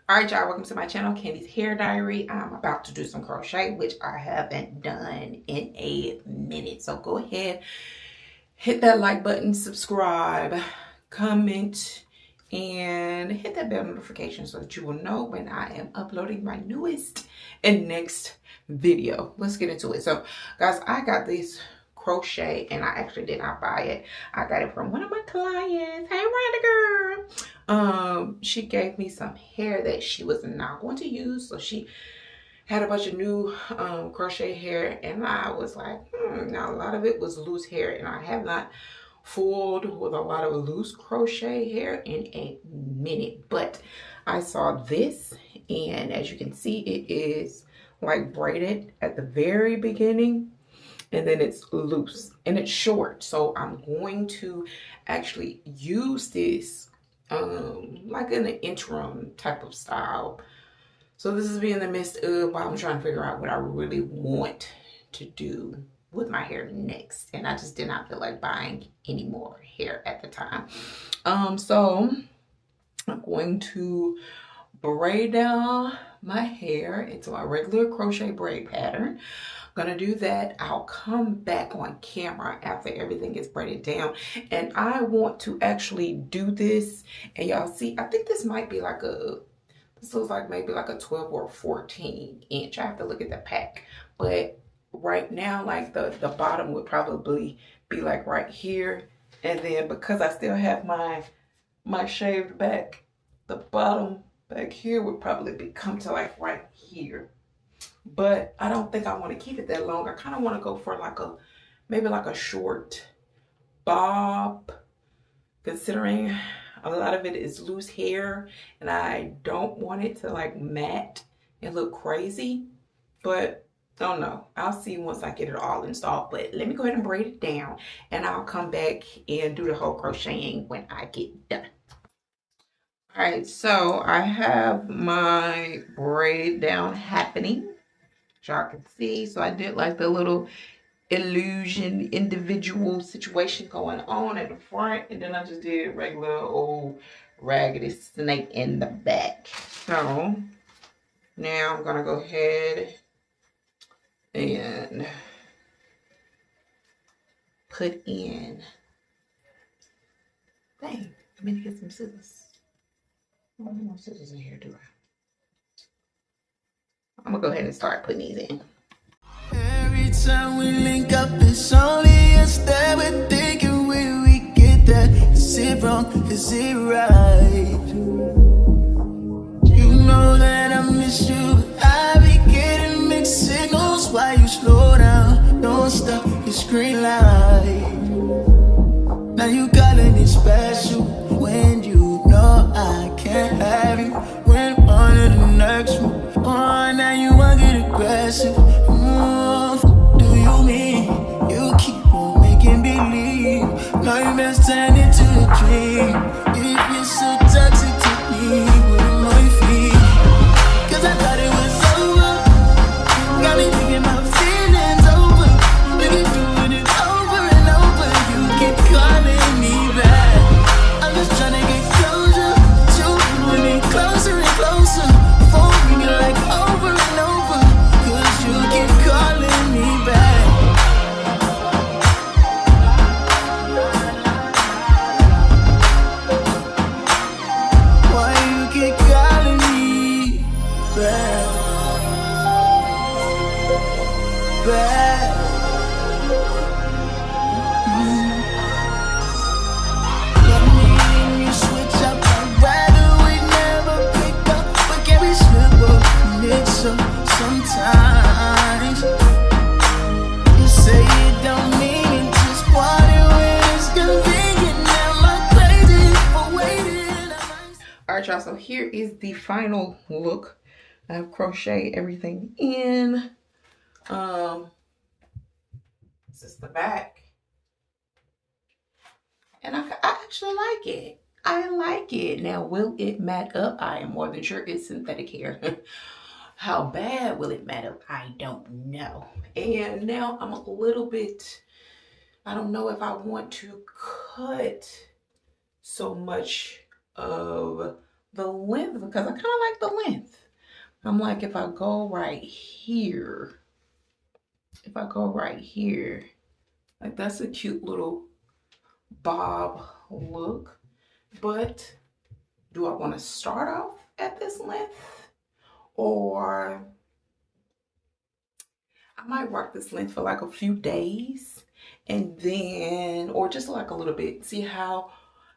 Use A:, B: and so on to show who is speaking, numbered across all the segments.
A: Alright y'all, welcome to my channel, Candy's Hair Diary. I'm about to do some crochet, which I haven't done in a minute. So go ahead, hit that like button, subscribe, comment, and hit that bell notification so that you will know when I am uploading my newest and next video. Let's get into it. So guys, I got this crochet and I actually did not buy it. I got it from one of my clients. Hey Rhonda girl. She gave me some hair that she was not going to use, so she had a bunch of new crochet hair, and I was like, now a lot of it was loose hair, and I have not fooled with a lot of loose crochet hair in a minute. But I saw this, and as you can see, it is like braided at the very beginning, and then it's loose and it's short. So I'm going to actually use this like in an interim type of style. So this is being the midst of while I'm trying to figure out what I really want to do with my hair next, and I just did not feel like buying any more hair at the time. So I'm going to braid down my hair into my regular crochet braid pattern. Gonna do that. I'll come back on camera after everything is braided down, and I want to actually do this, and y'all see, I think this might be like this looks like maybe like a 12 or 14 inch. I have to look at the pack, but right now, like the bottom would probably be like right here, and then because I still have my shaved back, the bottom back here would probably come to like right here. But I don't think I want to keep it that long. I kind of want to go for like maybe like a short bob, considering a lot of it is loose hair and I don't want it to like matte and look crazy. But I don't know. I'll see once I get it all installed. But let me go ahead and braid it down, and I'll come back and do the whole crocheting when I get done. All right, so I have my braid down happening. Y'all can see, so I did like the little illusion individual situation going on at the front, and then I just did regular old raggedy snake in the back. So now I'm gonna go ahead and put in, dang, I mean to get some scissors. I don't have no scissors in here, do I? I'm gonna go ahead and start putting these in.
B: Every time we link up, it's only us that we're thinking when we get that. Is it wrong? Is it right? You know that I miss you, but I be getting mixed signals while you slow down. Don't stop your screen light. Now you calling it special when you know I can't have you. When on to the next one. Oh, now you want to get aggressive. Do you mean you keep on making believe? Now you best turn into a dream. If you're so toxic to me, wouldn't know you feel. Cause I thought it was over. Got me thinking my feelings over. Looking through it over and over. You keep calling me back. I'm just trying to get closure. You pulling me closer and closer. Phone ringing like over and over. Cause you keep calling me back. Why you keep calling me back? Back. Let me in, you switch up. I'd rather we never pick up, but can we slip up, mix up sometimes? You say you don't mean it, just want it when it's convenient. Am I crazy for waiting?
A: All right, y'all, so here is the final look. I've crocheted everything in. This is the back. And I actually like it. I like it. Now, will it mat up? I am more than sure it's synthetic hair. How bad will it mat up? I don't know. And now I'm a little bit, I don't know if I want to cut so much of the length because I kind of like the length. I'm like, if I go right here, like that's a cute little bob look. But do I want to start off at this length? Or I might rock this length for like a few days and then, or just like a little bit, see how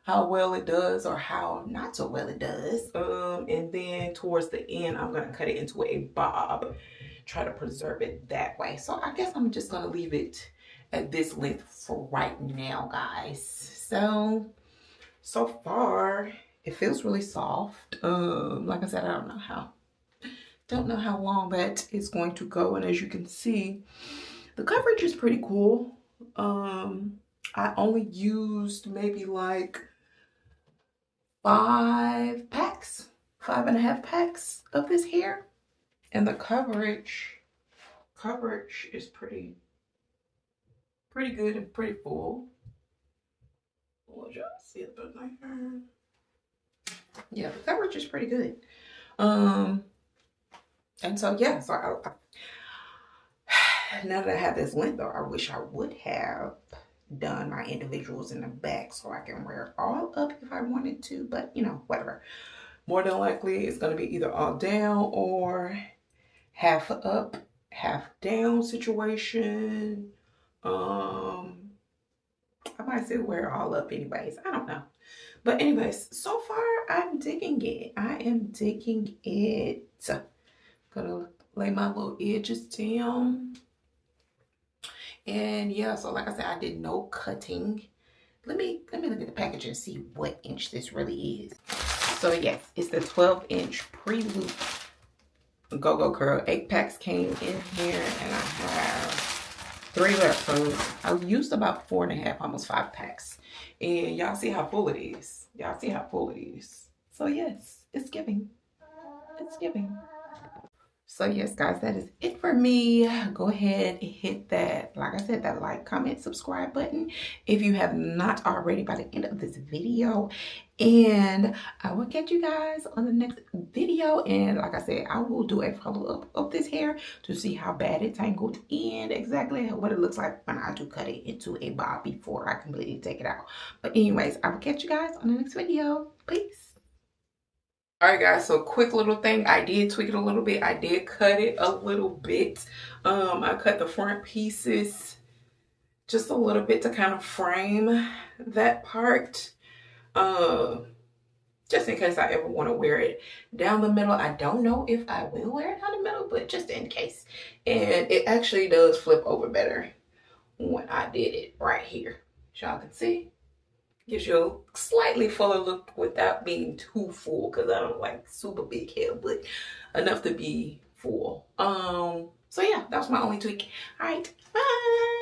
A: well it does or how not so well it does. And then towards the end, I'm gonna cut it into a bob, try to preserve it that way. So I guess I'm just gonna leave it at this length for right now, guys. So far, it feels really soft. Like I said, I don't know how long that is going to go. And as you can see, the coverage is pretty cool. I only used maybe like 5.5 packs of this hair. And the coverage is pretty good and pretty full. What y'all see it like her? Yeah, the coverage is pretty good. And so yeah, so now that I have this length though, I wish I would have done my individuals in the back so I can wear it all up if I wanted to, but you know, whatever. More than likely it's gonna be either all down or half up, half down situation. I might say wear it all up anyways. I don't know. But anyways, so far I'm digging it. I am digging it. Gonna lay my little edges down. And yeah, so like I said, I did no cutting. Let me look at the package and see what inch this really is. So yes, it's the 12-inch pre-loop GoGo curl. 8 packs came in here and I have 3 left. So I used about 4.5, almost 5 packs. And y'all see how full it is. Y'all see how full it is. So yes, it's giving. It's giving. So yes, guys, that is it for me. Go ahead and hit that, like I said, that like, comment, subscribe button if you have not already by the end of this video. And I will catch you guys on the next video. And like I said, I will do a follow-up of this hair to see how bad it tangled and exactly what it looks like when I do cut it into a bob before I completely take it out. But anyways, I will catch you guys on the next video. Peace. All right, guys, so quick little thing. I did tweak it a little bit. I did cut it a little bit. I cut the front pieces just a little bit to kind of frame that part. Just in case I ever want to wear it down the middle. I don't know if I will wear it down the middle, but just in case. And it actually does flip over better when I did it right here. Y'all can see. Gives you a slightly fuller look without being too full, because I don't like super big hair, but enough to be full. So yeah, that was my only tweak. All right, bye.